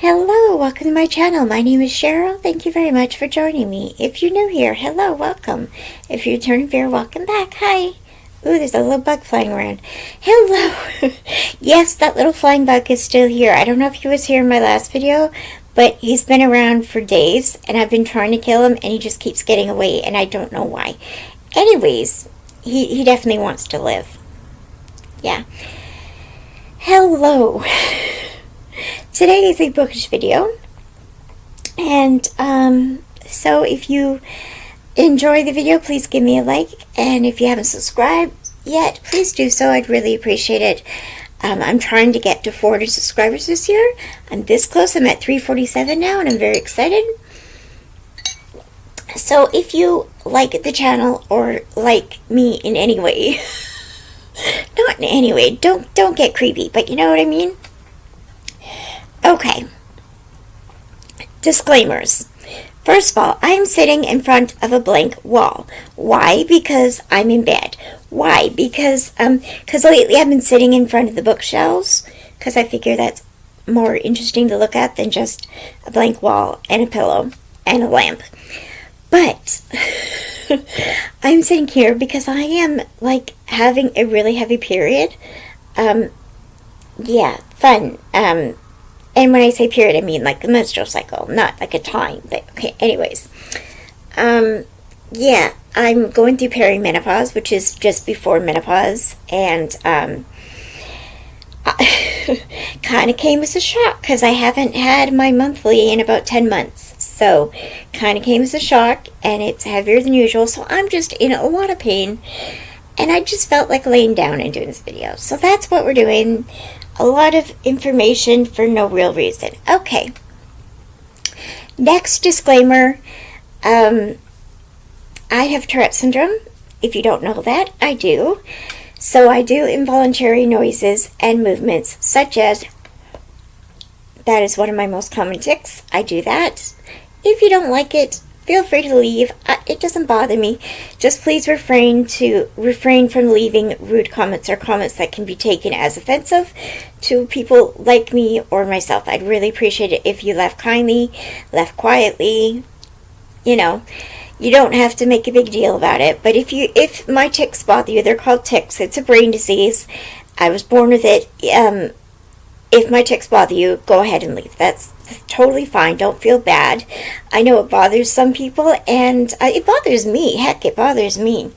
Hello, welcome to my channel. My name is Cheryl. Thank you very much for joining me. If you're new here, hello, welcome. If you're returning here, welcome back. Hi. Ooh, there's a little bug flying around. Hello. Yes, that little flying bug is still here. I don't know if he was here in my last video, but he's been around for days, and I've been trying to kill him, and he just keeps getting away, and I don't know why. Anyways, he definitely wants to live. Yeah. Hello. Today is a bookish video, and so if you enjoy the video, please give me a like, and if you haven't subscribed yet, please do so. I'd really appreciate it. I'm trying to get to 400 subscribers this year. I'm this close. I'm at 347 now, and I'm very excited. So if you like the channel or like me in any way, not in any way, don't get creepy, but you know what I mean? Okay. Disclaimers. First of all, I'm sitting in front of a blank wall. Why? Because I'm in bed. Why? Because lately I've been sitting in front of the bookshelves, because I figure that's more interesting to look at than just a blank wall and a pillow and a lamp. But I'm sitting here because I am like having a really heavy period. Yeah, fun. And when I say period, I mean like the menstrual cycle, not like a time. But okay, anyways. Yeah, I'm going through perimenopause, which is just before menopause, and kind of came as a shock because I haven't had my monthly in about 10 months. So, kind of came as a shock, and it's heavier than usual. So I'm just in a lot of pain, and I just felt like laying down and doing this video. So that's what we're doing. A lot of information for no real reason. Okay. Next disclaimer. I have Tourette syndrome. If you don't know that, I do. So I do involuntary noises and movements, such as, that is one of my most common tics. I do that. If you don't like it, feel free to leave. It doesn't bother me. Just please refrain from leaving rude comments or comments that can be taken as offensive to people like me or myself. I'd really appreciate it if you left kindly, left quietly. You know, you don't have to make a big deal about it. But if my tics bother you, they're called tics. It's a brain disease. I was born with it. If my tics bother you, go ahead and leave. That's totally fine. Don't feel bad. I know it bothers some people, and it bothers me. Heck, it bothers me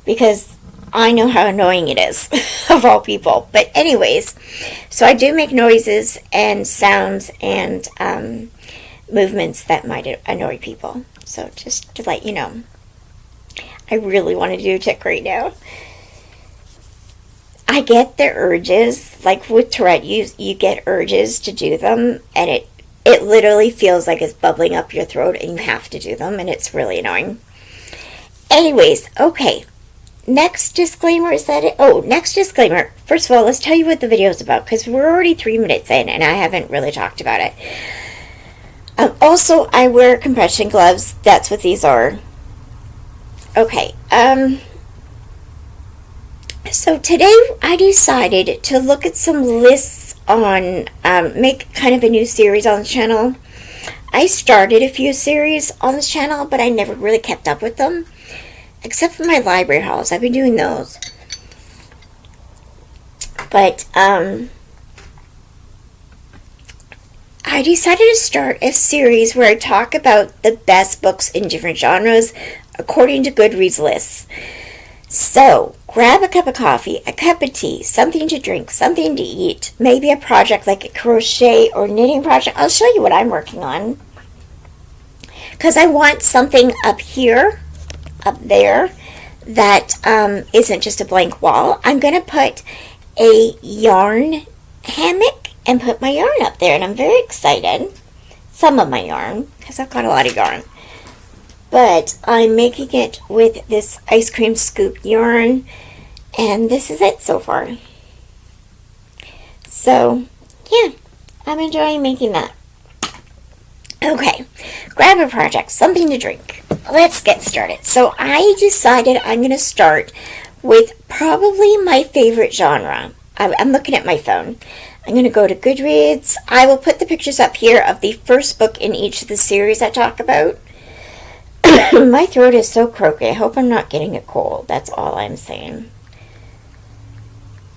because I know how annoying it is, of all people. But anyways, so I do make noises and sounds and movements that might annoy people. So just to let you know. I really want to do a tic right now. I get the urges, like with Tourette, you get urges to do them, and it literally feels like it's bubbling up your throat, and you have to do them, and it's really annoying. Anyways, okay. Next disclaimer is that next disclaimer. First of all, let's tell you what the video is about, because we're already 3 minutes in, and I haven't really talked about it. Also, I wear compression gloves. That's what these are. Okay, so today I decided to look at some lists on, make kind of a new series on the channel. I started a few series on this channel, but I never really kept up with them. Except for my library hauls. I've been doing those. But, I decided to start a series where I talk about the best books in different genres according to Goodreads lists. So, grab a cup of coffee, a cup of tea, something to drink, something to eat, maybe a project like a crochet or knitting project. I'll show you what I'm working on. Because I want something up here, up there, that isn't just a blank wall. I'm going to put a yarn hammock and put my yarn up there, and I'm very excited. Some of my yarn, because I've got a lot of yarn. But I'm making it with this ice cream scoop yarn, and this is it so far. So, yeah, I'm enjoying making that. Okay, grab a project, something to drink. Let's get started. So I decided I'm going to start with probably my favorite genre. I'm looking at my phone. I'm going to go to Goodreads. I will put the pictures up here of the first book in each of the series I talk about. My throat is so croaky. I hope I'm not getting a cold. That's all I'm saying.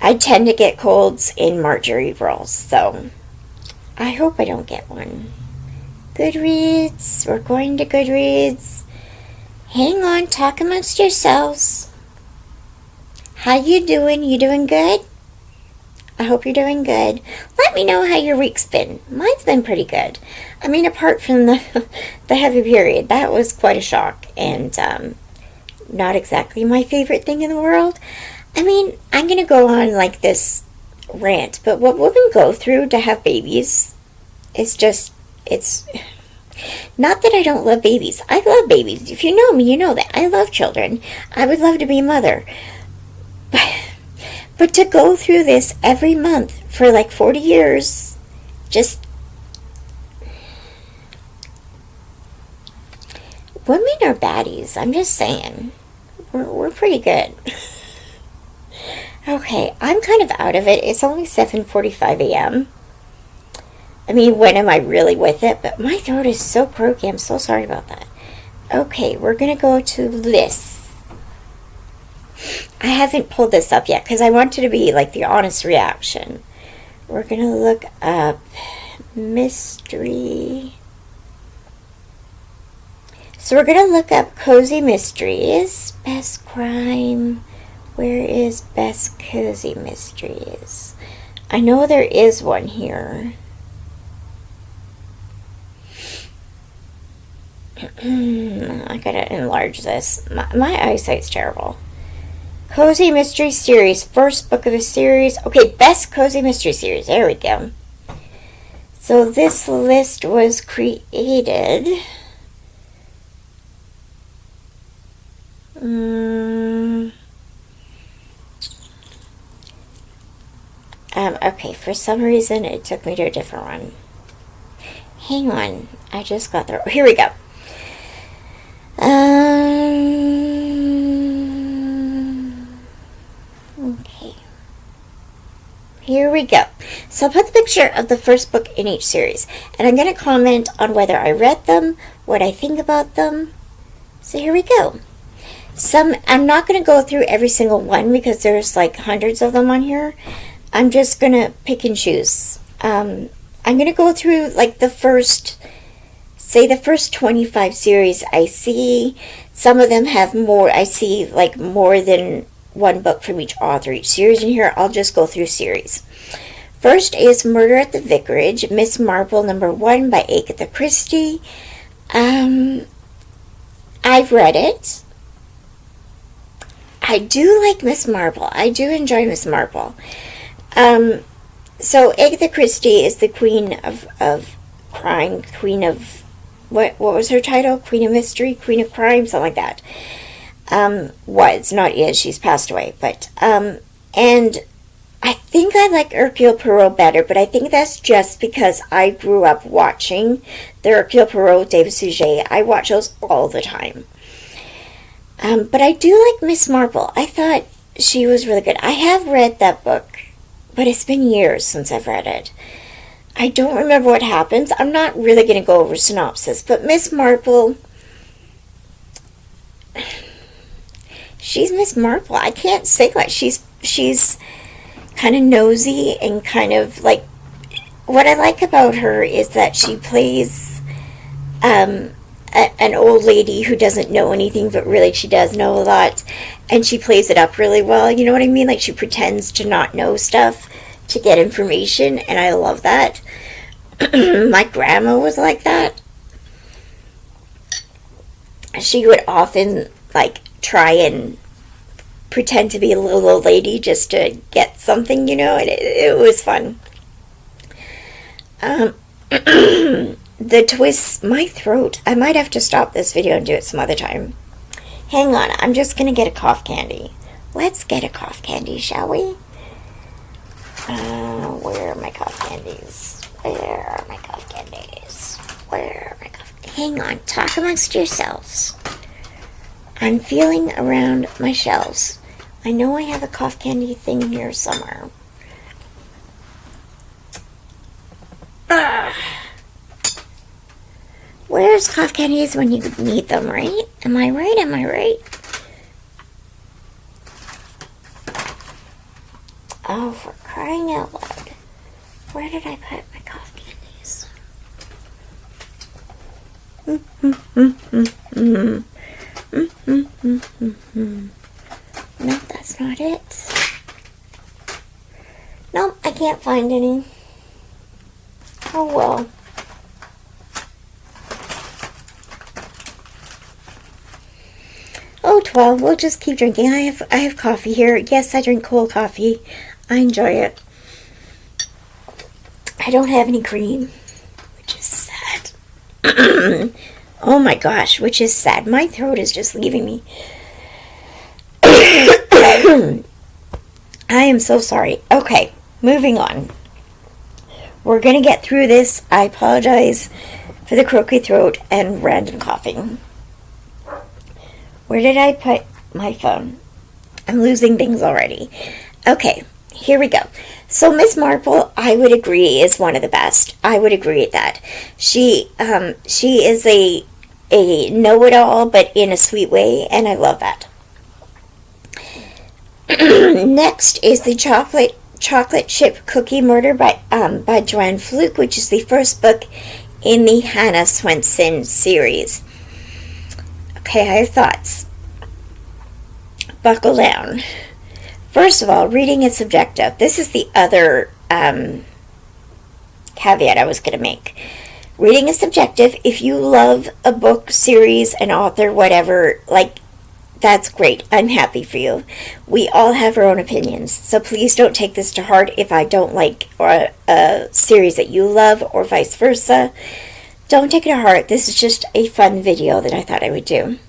I tend to get colds in March or April, so I hope I don't get one. Goodreads. We're going to Goodreads. Hang on. Talk amongst yourselves. How you doing? You doing good? I hope you're doing good. Let me know how your week's been. Mine's been pretty good. I mean, apart from the heavy period, that was quite a shock, and not exactly my favorite thing in the world. I mean, I'm going to go on like this rant, but what women go through to have babies is just, it's not that I don't love babies. I love babies. If you know me, you know that. I love children. I would love to be a mother. But to go through this every month for like 40 years, just... Women are baddies. I'm just saying. We're pretty good. Okay, I'm kind of out of it. It's only 7:45 a.m. I mean, when am I really with it? But my throat is so croaky. I'm so sorry about that. Okay, we're going to go to lists. I haven't pulled this up yet because I want it to be like the honest reaction. We're going to look up mystery. So we're going to look up cozy mysteries. Best crime. Where is best cozy mysteries? I know there is one here. I gotta enlarge this. My eyesight's terrible. Cozy Mystery Series, first book of the series. Okay, best Cozy Mystery Series. There we go. So this list was created. Okay, for some reason it took me to a different one. Hang on, I just got there. Here we go. Okay. Here we go. So I'll put the picture of the first book in each series. And I'm going to comment on whether I read them, what I think about them. So here we go. I'm not going to go through every single one because there's like hundreds of them on here. I'm just going to pick and choose. I'm going to go through like the first 25 series I see. Some of them have more. I see like more than one book from each author, each series in here. I'll just go through series. First is Murder at the Vicarage, Miss Marple #1 by Agatha Christie. I've read it. I do like Miss Marple. I do enjoy Miss Marple. So Agatha Christie is the queen of crime, queen of, what was her title? Queen of Mystery, Queen of Crime, something like that. Was, not is, she's passed away. But, and I think I like Hercule Poirot better, but I think that's just because I grew up watching the Hercule Poirot, David Suchet. I watch those all the time. But I do like Miss Marple. I thought she was really good. I have read that book, but it's been years since I've read it. I don't remember what happens. I'm not really going to go over synopsis, but Miss Marple, she's Miss Marple. I can't say what. She's kind of nosy and kind of like, what I like about her is that she plays an old lady who doesn't know anything, but really she does know a lot, and she plays it up really well. You know what I mean? Like, she pretends to not know stuff to get information, and I love that. My grandma was like that. She would often like try and pretend to be a little old lady just to get something, you know, and it was fun. The twist, my throat, I might have to stop this video and do it some other time. Hang on, I'm just going to get a cough candy. Let's get a cough candy, shall we? Where are my cough candies? Where are my cough candies? Where are my cough candies? Hang on, talk amongst yourselves. I'm feeling around my shelves. I know I have a cough candy thing here somewhere. Where's cough candies when you need them, right? Am I right? Am I right? Oh, for crying out loud. Where did I put my cough candies? No, that's not it. Nope, I can't find any. Oh well. Oh, 12. We'll just keep drinking. I have coffee here. Yes, I drink cold coffee. I enjoy it. I don't have any cream, which is sad. Oh my gosh, which is sad. My throat is just leaving me. I am so sorry. Okay, moving on. We're going to get through this. I apologize for the croaky throat and random coughing. Where did I put my phone? I'm losing things already. Okay, here we go. So Miss Marple, I would agree, is one of the best. I would agree with that. She is a know-it-all, but in a sweet way, and I love that. Next is the chocolate chip cookie murder by Joanne Fluke, which is the first book in the Hannah Swenson series. Okay, I have thoughts. Buckle down. First of all, reading is subjective. This is the other caveat I was going to make. Reading is subjective. If you love a book, series, an author, whatever, like, that's great. I'm happy for you. We all have our own opinions, so please don't take this to heart if I don't like a series that you love or vice versa. Don't take it to heart. This is just a fun video that I thought I would do.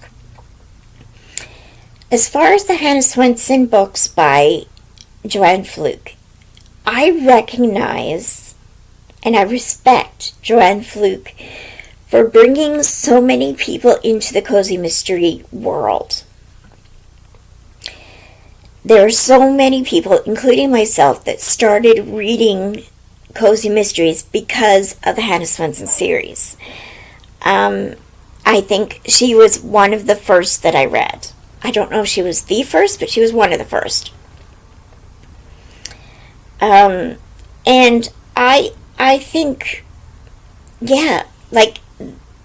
As far as the Hannah Swenson books by Joanne Fluke, I recognize and I respect Joanne Fluke for bringing so many people into the cozy mystery world. There are so many people, including myself, that started reading cozy mysteries because of the Hannah Swenson series. I think she was one of the first that I read. I don't know if she was the first, but she was one of the first. And I think, yeah, like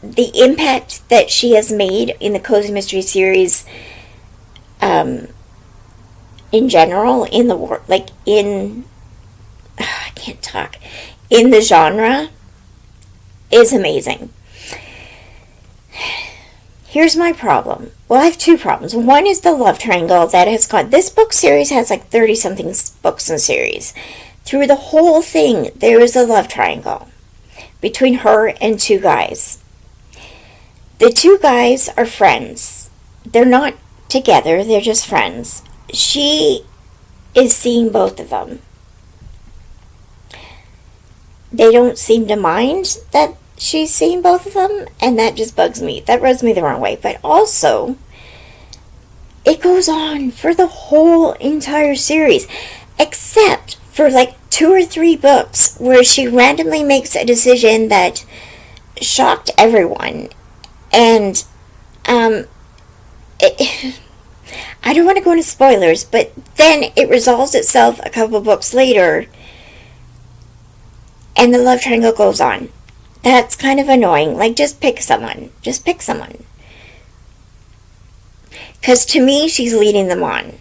the impact that she has made in the cozy mystery series, in general, in the world, like I can't talk, in the genre, is amazing. Here's my problem. Well, I have two problems. One is the love triangle that has gone. This book series has like 30-something books in the series. Through the whole thing, there is a love triangle between her and two guys. The two guys are friends. They're not together, they're just friends. She is seeing both of them. They don't seem to mind that she's seeing both of them, and that just bugs me. That rubs me the wrong way. But also, it goes on for the whole entire series, except for like 2 or 3 books where she randomly makes a decision that shocked everyone. And I don't want to go into spoilers, but then it resolves itself a couple books later, and the love triangle goes on. That's kind of annoying. Like, just pick someone. Just pick someone. Because to me, she's leading them on.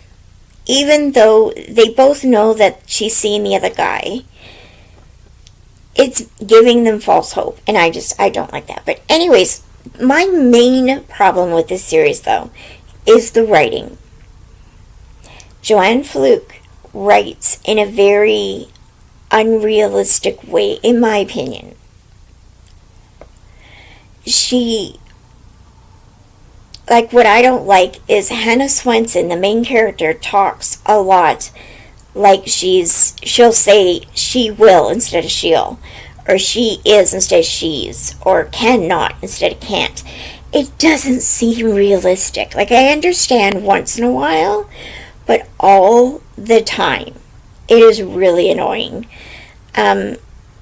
Even though they both know that she's seeing the other guy, it's giving them false hope. And I don't like that. But anyways, my main problem with this series, though, is the writing. Joanne Fluke writes in a very unrealistic way, in my opinion. What I don't like is Hannah Swenson, the main character, talks a lot like she'll say she will instead of she'll, or she is instead of she's, or cannot instead of can't. It doesn't seem realistic. Like, I understand once in a while, but all the time, it is really annoying.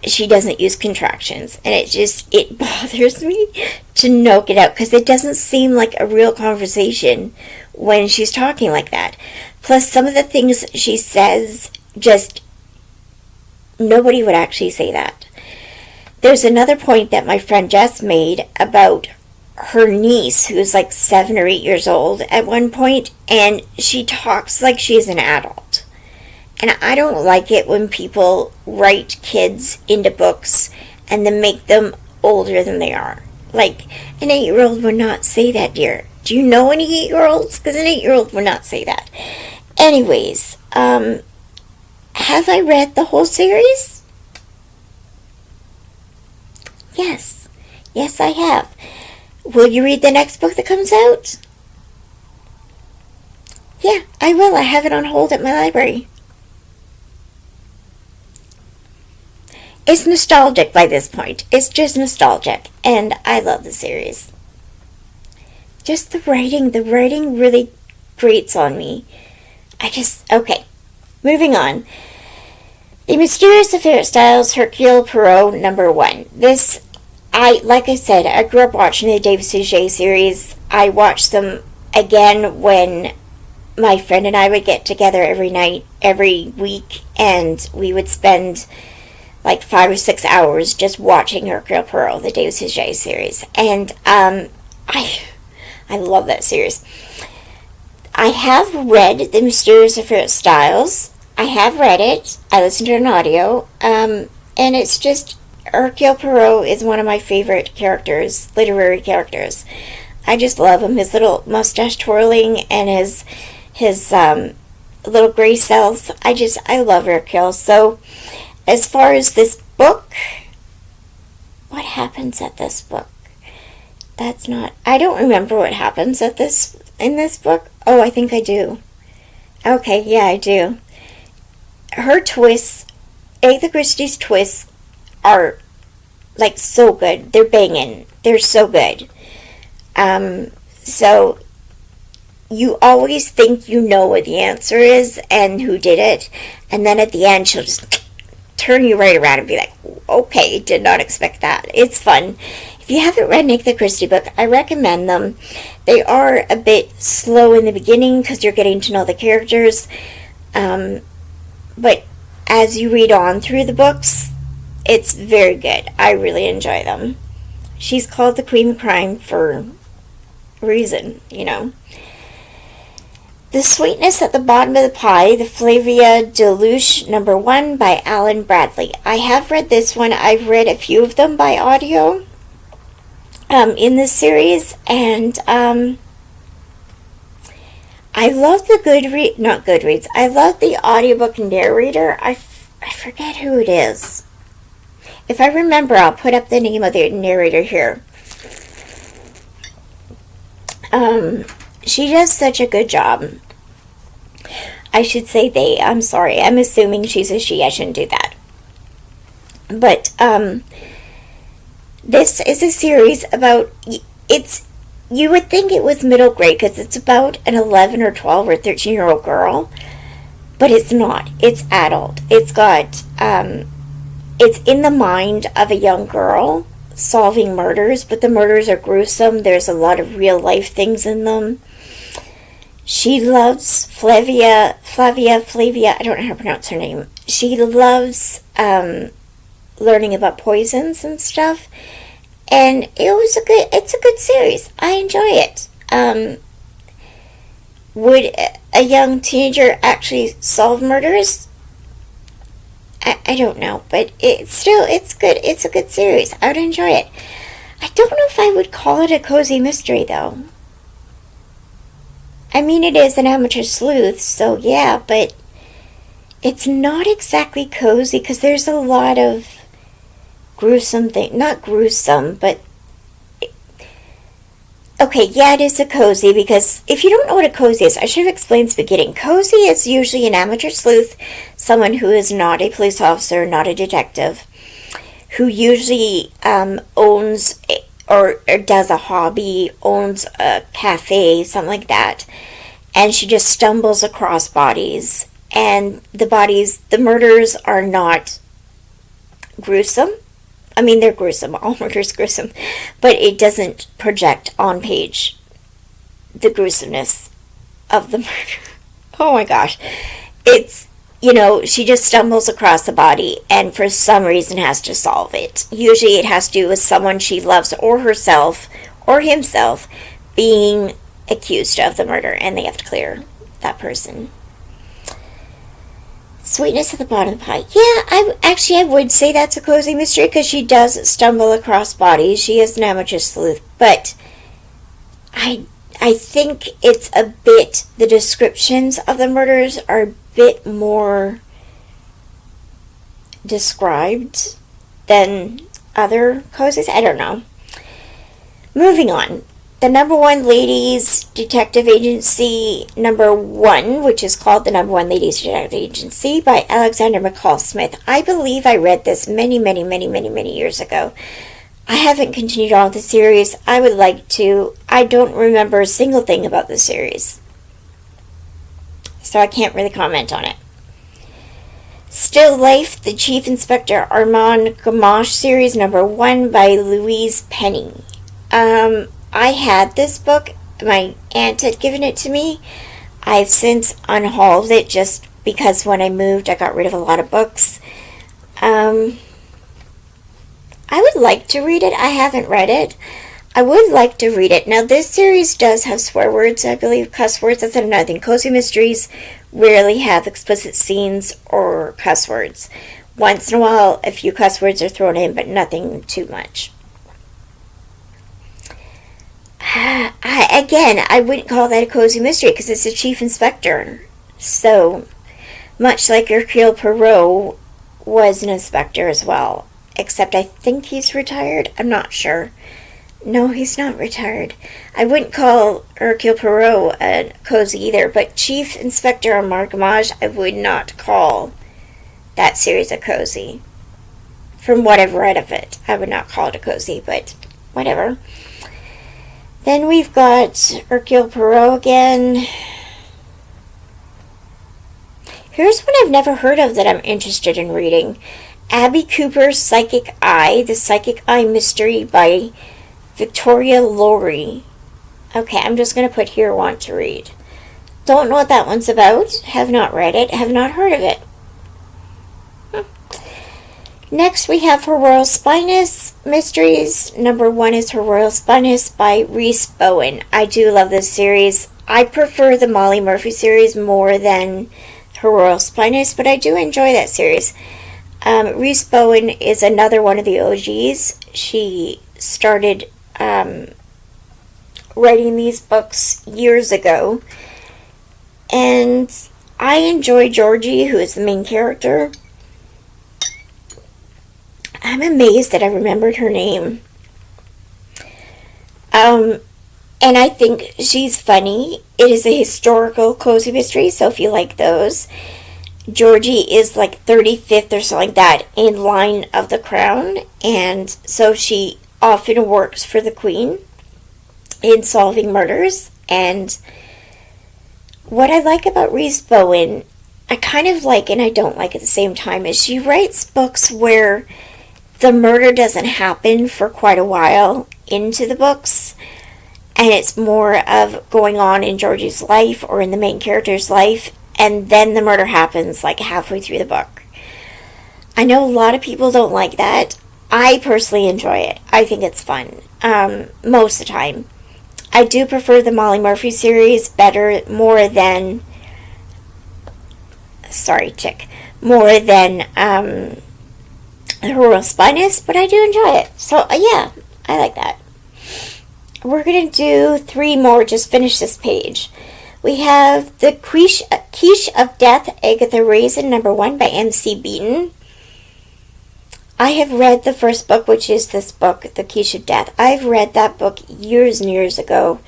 she doesn't use contractions, and it bothers me to no get out, because it doesn't seem like a real conversation when she's talking like that. Plus, some of the things she says, just nobody would actually say that. There's another point that my friend Jess made about her niece, who's like 7 or 8 years old at one point, and she talks like she's an adult. And I don't like it when people write kids into books and then make them older than they are. Like, an 8-year-old would not say that, dear. Do you know any 8-year-olds? Because an 8-year-old would not say that. Anyways, have I read the whole series? Yes. Yes, I have. Will you read the next book that comes out? Yeah, I will. I have it on hold at my library. It's nostalgic by this point. It's just nostalgic. And I love the series. Just the writing really grates on me. Okay. Moving on. The Mysterious Affair Styles, Hercule Poirot, #1. Like I said, I grew up watching the David Suchet series. I watched them again when my friend and I would get together every week, and we would spend like 5 or 6 hours just watching Hercule Poirot, the David Suchet series. And I love that series. I have read The Mysterious Affair Styles. I have read it. I listened to an audio. And it's just, Hercule Poirot is one of my favorite characters, literary characters. I just love him. His little mustache twirling and his little gray cells. I love Hercule. So, as far as this book, what happens at this book? I don't remember what happens in this book. Oh, I think I do. Okay, yeah, I do. Her twists, Agatha Christie's twists, are like so good. They're banging. They're so good. So you always think you know what the answer is and who did it, and then at the end she'll just turn you right around and be like, okay, did not expect that. It's fun. If you haven't read an Agatha Christie book, I recommend them. They are a bit slow in the beginning because you're getting to know the characters, but as you read on through the books, it's very good. I really enjoy them. She's called the Queen of Crime for a reason, you know. The Sweetness at the Bottom of the Pie, the Flavia Deluche #1 by Alan Bradley. I have read this one. I've read a few of them by audio in this series, and I love the Goodreads. I love the audiobook narrator. I forget who it is. If I remember, I'll put up the name of the narrator here. She does such a good job. I should say they. I'm sorry. I'm assuming she's a she. I shouldn't do that. But this is a series about. You would think it was middle grade because it's about an 11 or 12 or 13-year-old girl, but it's not. It's adult. It's got. It's in the mind of a young girl solving murders, but the murders are gruesome. There's a lot of real life things in them. She loves Flavia, I don't know how to pronounce her name. She loves learning about poisons and stuff. And it's a good series. I enjoy it. Would a young teenager actually solve murders? I don't know, but it's good. It's a good series. I would enjoy it. I don't know if I would call it a cozy mystery, though. I mean, it is an amateur sleuth, so yeah, but it's not exactly cozy because there's a lot of gruesome things. Not gruesome, but okay, yeah, it is a cozy, because if you don't know what a cozy is, I should have explained at the beginning. Cozy is usually an amateur sleuth, someone who is not a police officer, not a detective, who usually owns or does a hobby, owns a cafe, something like that, and she just stumbles across bodies, and the murders are not gruesome. I mean, they're gruesome. All murders gruesome. But it doesn't project on page the gruesomeness of the murder. Oh my gosh. It's, she just stumbles across the body and for some reason has to solve it. Usually it has to do with someone she loves or herself or himself being accused of the murder and they have to clear that person. Sweetness at the bottom of the pie. Yeah, I would say that's a cozy mystery because she does stumble across bodies. She is an amateur sleuth, but I think it's a bit, the descriptions of the murders are a bit more described than other cozies. I don't know. Moving on. The number one ladies detective agency number one, which is called the number one ladies detective agency by Alexander McCall Smith. I believe I read this many years ago. I haven't continued on with the series. I would like to. I don't remember a single thing about the series, so I can't really comment on it. Still Life, the Chief Inspector Armand Gamache series number one by Louise Penny. I had this book. My aunt had given it to me. I've since unhauled it just because when I moved I got rid of a lot of books. I would like to read it. I haven't read it. I would like to read it. Now, this series does have swear words, I believe, cuss words. That's another thing. Cozy mysteries rarely have explicit scenes or cuss words. Once in a while, a few cuss words are thrown in, but nothing too much. I wouldn't call that a cozy mystery because it's a chief inspector. So, much like Hercule Poirot was an inspector as well. Except I think he's retired. I'm not sure. No, he's not retired. I wouldn't call Hercule Poirot a cozy either, but Chief Inspector Armand Gamache, I would not call that series a cozy. From what I've read of it, I would not call it a cozy, but whatever. Then we've got Hercule Poirot again. Here's one I've never heard of that I'm interested in reading. Abby Cooper's Psychic Eye, The Psychic Eye Mystery by Victoria Laurie. Okay, I'm just going to put here want to read. Don't know what that one's about. Have not read it. Have not heard of it. Next we have Her Royal Spyness Mysteries. Number one is Her Royal Spyness by Rhys Bowen. I do love this series. I prefer the Molly Murphy series more than Her Royal Spyness, but I do enjoy that series. Rhys Bowen is another one of the OGs. She started writing these books years ago. And I enjoy Georgie, who is the main character. I'm amazed that I remembered her name. And I think she's funny. It is a historical cozy mystery, so if you like those. Georgie is like 35th or something like that in line of the crown, and so she often works for the queen in solving murders. And what I like about Rhys Bowen, I kind of like and I don't like at the same time, is she writes books where the murder doesn't happen for quite a while into the books, and it's more of going on in Georgie's life or in the main character's life, and then the murder happens like halfway through the book. I know a lot of people don't like that. I personally enjoy it. I think it's fun. Most of the time. I do prefer the Molly Murphy series more than Her Royal Spyness, but I do enjoy it. So, yeah, I like that. We're going to do 3 more, just finish this page. We have The Quiche of Death, Agatha Raisin, number 1 by M.C. Beaton. I have read the first book, which is this book, The Quiche of Death. I've read that book years and years ago.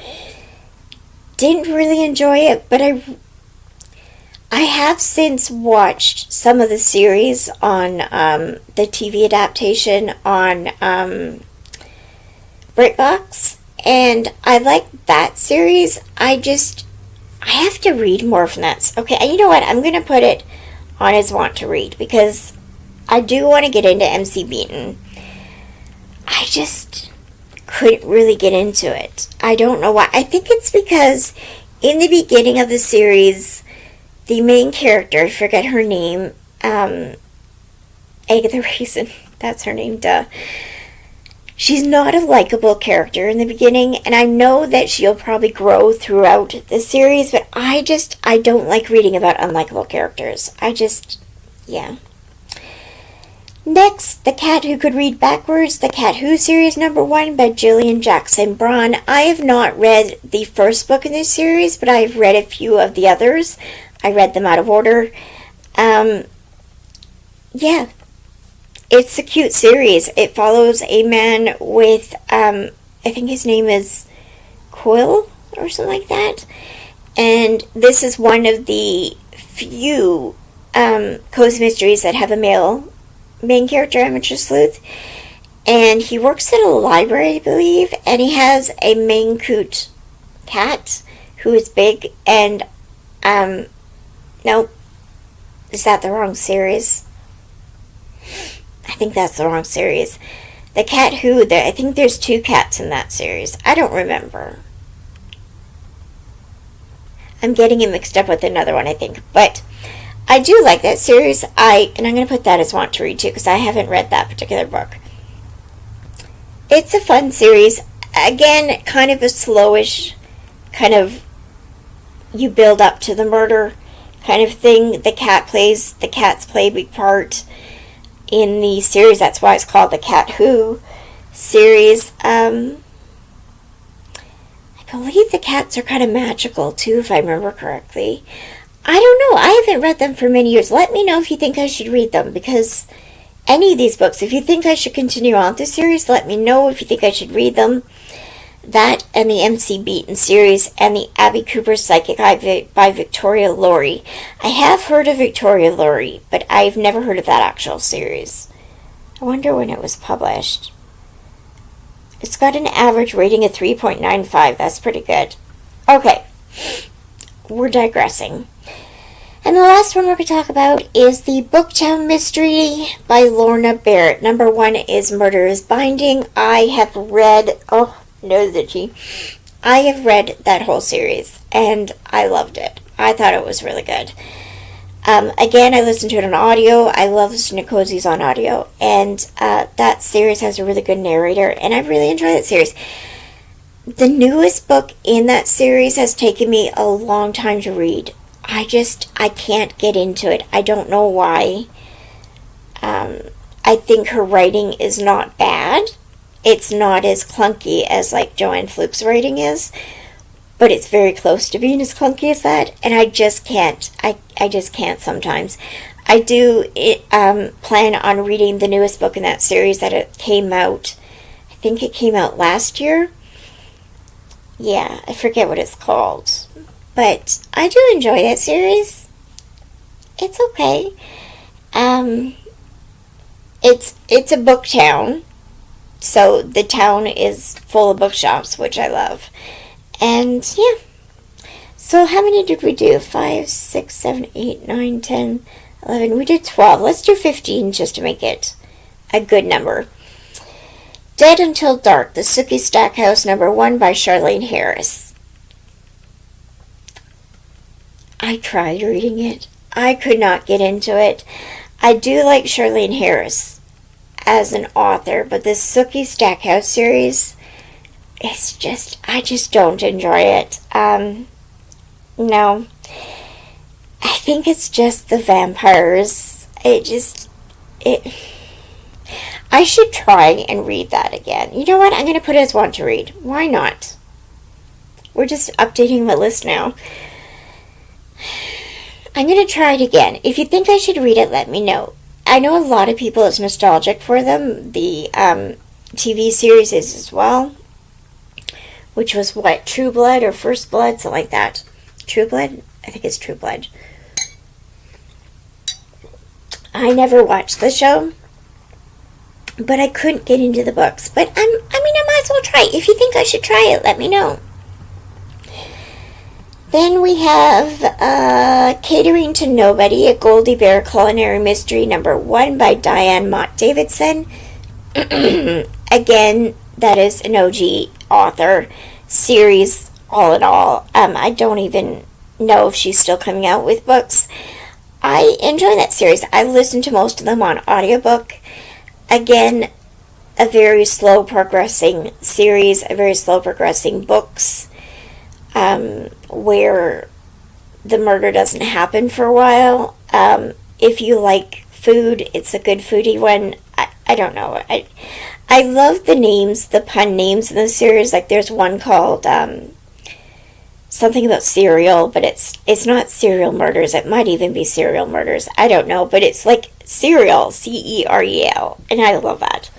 Didn't really enjoy it, but I have since watched some of the series on the TV adaptation on BritBox, and I like that series. I have to read more from that. Okay, and you know what? I'm going to put it on as want to read, because I do want to get into MC Beaton. I just couldn't really get into it. I don't know why. I think it's because in the beginning of the series, the main character, I forget her name, Agatha Raisin, that's her name, duh. She's not a likable character in the beginning, and I know that she'll probably grow throughout the series, but I don't like reading about unlikable characters. Yeah. Next, The Cat Who Could Read Backwards, The Cat Who series #1 by Gillian Jackson Braun. I have not read the first book in this series, but I've read a few of the others. I read them out of order. Yeah. It's a cute series. It follows a man with, I think his name is Quill or something like that. And this is one of the few cozy mysteries that have a male main character, amateur sleuth. And he works at a library, I believe. And he has a Maine Coot cat who is big. And, no, is that the wrong series? I think that's the wrong series. The Cat Who, I think there's 2 cats in that series. I don't remember. I'm getting it mixed up with another one, I think. But I do like that series. And I'm going to put that as want to read too, because I haven't read that particular book. It's a fun series. Again, kind of a slowish, kind of you build up to the murder kind of thing. The cats play a big part in the series. That's why it's called The Cat Who series. I believe the cats are kind of magical too, if I remember correctly. I don't know. I haven't read them for many years. Let me know if you think I should read them, because any of these books, if you think I should continue on with the series, let me know if you think I should read them. That and the MC Beaton series and the Abby Cooper Psychic Eye by Victoria Laurie. I have heard of Victoria Laurie, but I've never heard of that actual series. I wonder when it was published. It's got an average rating of 3.95. That's pretty good. Okay, we're digressing. And the last one we're going to talk about is the Booktown Mystery by Lorna Barrett. #1 is Murder is Binding. I have read... I have read that whole series, and I loved it. I thought it was really good. Again, I listened to it on audio. I love listening to cozies on audio, and that series has a really good narrator, and I really enjoy that series. The newest book in that series has taken me a long time to read. I can't get into it. I don't know why. I think her writing is not bad. It's not as clunky as like Joanne Fluke's writing is, but it's very close to being as clunky as that, and I just can't. I just can't sometimes. I do plan on reading the newest book in that series that it came out. I think it came out last year. Yeah, I forget what it's called, but I do enjoy that series. It's okay. It's a book town. So the town is full of bookshops, which I love. And yeah. So how many did we do? 5, 6, 7, 8, 9, 10, 11. We did 12. Let's do 15 just to make it a good number. Dead Until Dark, The Sookie Stackhouse #1 by Charlaine Harris. I tried reading it. I could not get into it. I do like Charlaine Harris as an author, but this Sookie Stackhouse series, I just don't enjoy it. No. I think it's just the vampires. I should try and read that again. You know what? I'm going to put it as want to read. Why not? We're just updating my list now. I'm going to try it again. If you think I should read it, let me know. I know a lot of people, it's nostalgic for them. The TV series is as well. Which was what? True Blood or First Blood? Something like that. True Blood? I think it's True Blood. I never watched the show, but I couldn't get into the books. But I might as well try it. If you think I should try it, let me know. Then we have Catering to Nobody, a Goldie Bear Culinary Mystery #1 by Diane Mott Davidson. Again, that is an OG author series, all in all. I don't even know if she's still coming out with books. I enjoy that series. I listen to most of them on audiobook. Again, a very slow progressing series, a very slow progressing books, where the murder doesn't happen for a while. If you like food, it's a good foodie one. I don't know. I love the names, the pun names in the series. Like there's one called something about cereal, but it's not serial murders. It might even be serial murders. I don't know, but it's like cereal, CEREL, and I love that.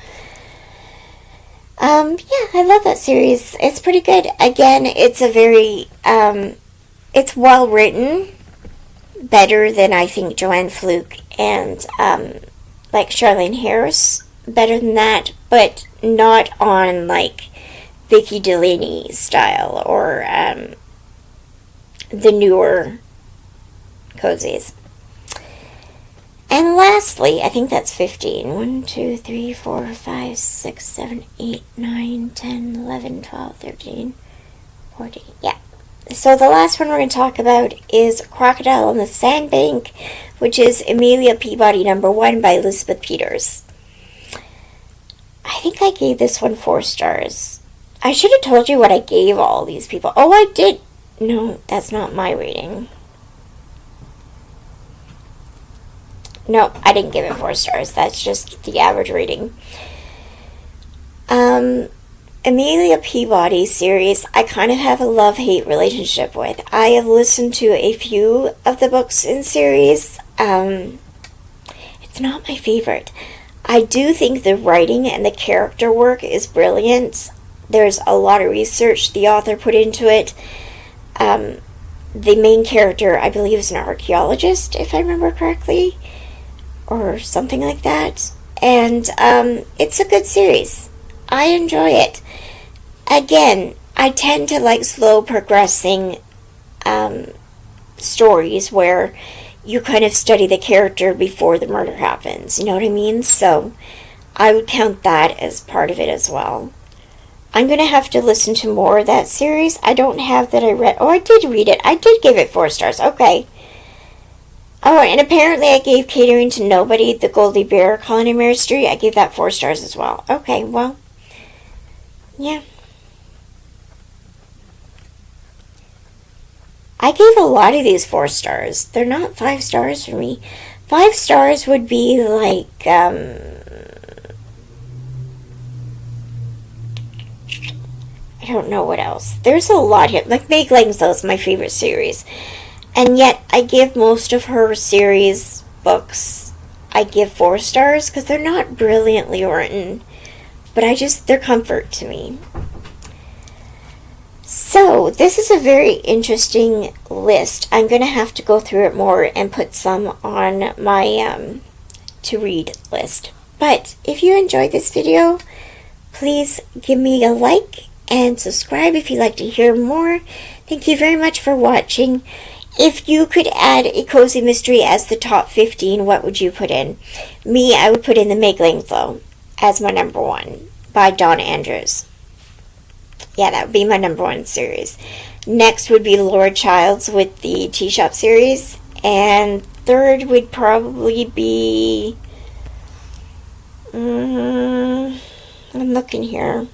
Yeah, I love that series. It's pretty good. Again, it's a very it's well written, better than I think Joanne Fluke and like Charlene Harris, better than that, but not on like Vicky Delaney style or the newer cozies. And lastly, I think that's 15. 1, 2, 3, 4, 5, 6, 7, 8, 9, 10, 11, 12, 13, 14. Yeah. So the last one we're going to talk about is Crocodile on the Sandbank, which is Amelia Peabody #1 by Elizabeth Peters. I think I gave this one 4 stars. I should have told you what I gave all these people. Oh, I did. No, that's not my rating. No, I didn't give it 4 stars. That's just the average rating. Amelia Peabody series, I kind of have a love-hate relationship with. I have listened to a few of the books in series. It's not my favorite. I do think the writing and the character work is brilliant. There's a lot of research the author put into it. The main character, I believe, is an archaeologist, if I remember correctly, or something like that. And it's a good series. I enjoy it. Again, I tend to like slow progressing stories where you kind of study the character before the murder happens. You know what I mean? So I would count that as part of it as well. I'm going to have to listen to more of that series. I don't have that I read. Oh, I did read it. I did give it 4 stars. Okay. Oh, and apparently I gave Catering to Nobody, the Goldie Bear Culinary Mystery. I gave that 4 stars as well. Okay, well, yeah. I gave a lot of these 4 stars. They're not 5 stars for me. 5 stars would be like, I don't know what else. There's a lot here. Like Meg Langslow's is my favorite series. And yet I give most of her series books, I give 4 stars because they're not brilliantly written. But they're comfort to me. So, this is a very interesting list. I'm going to have to go through it more and put some on my to read list. But if you enjoyed this video, please give me a like and subscribe if you'd like to hear more. Thank you very much for watching. If you could add a cozy mystery as the top 15, what would you put in? Me, I would put in the Meg Langlow as my #1 by Dawn Andrews. Yeah, that would be my #1 series. Next would be Laura Childs with the Tea Shop series. And third would probably be... I'm looking here.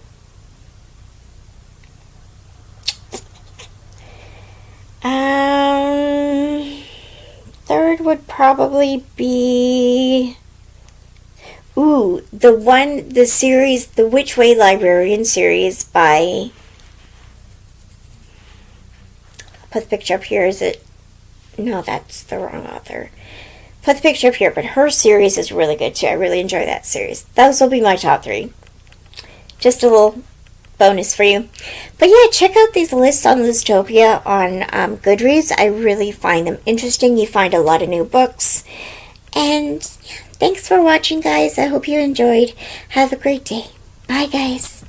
Third would probably be... the series, the Which Way Librarian series by... I'll put the picture up here. Is it... No, that's the wrong author. Put the picture up here, but her series is really good too. I really enjoy that series. Those will be my top 3. Just a little bonus for you. But yeah, check out these lists on Listopia on Goodreads. I really find them interesting. You find a lot of new books. And thanks for watching, guys. I hope you enjoyed. Have a great day. Bye, guys.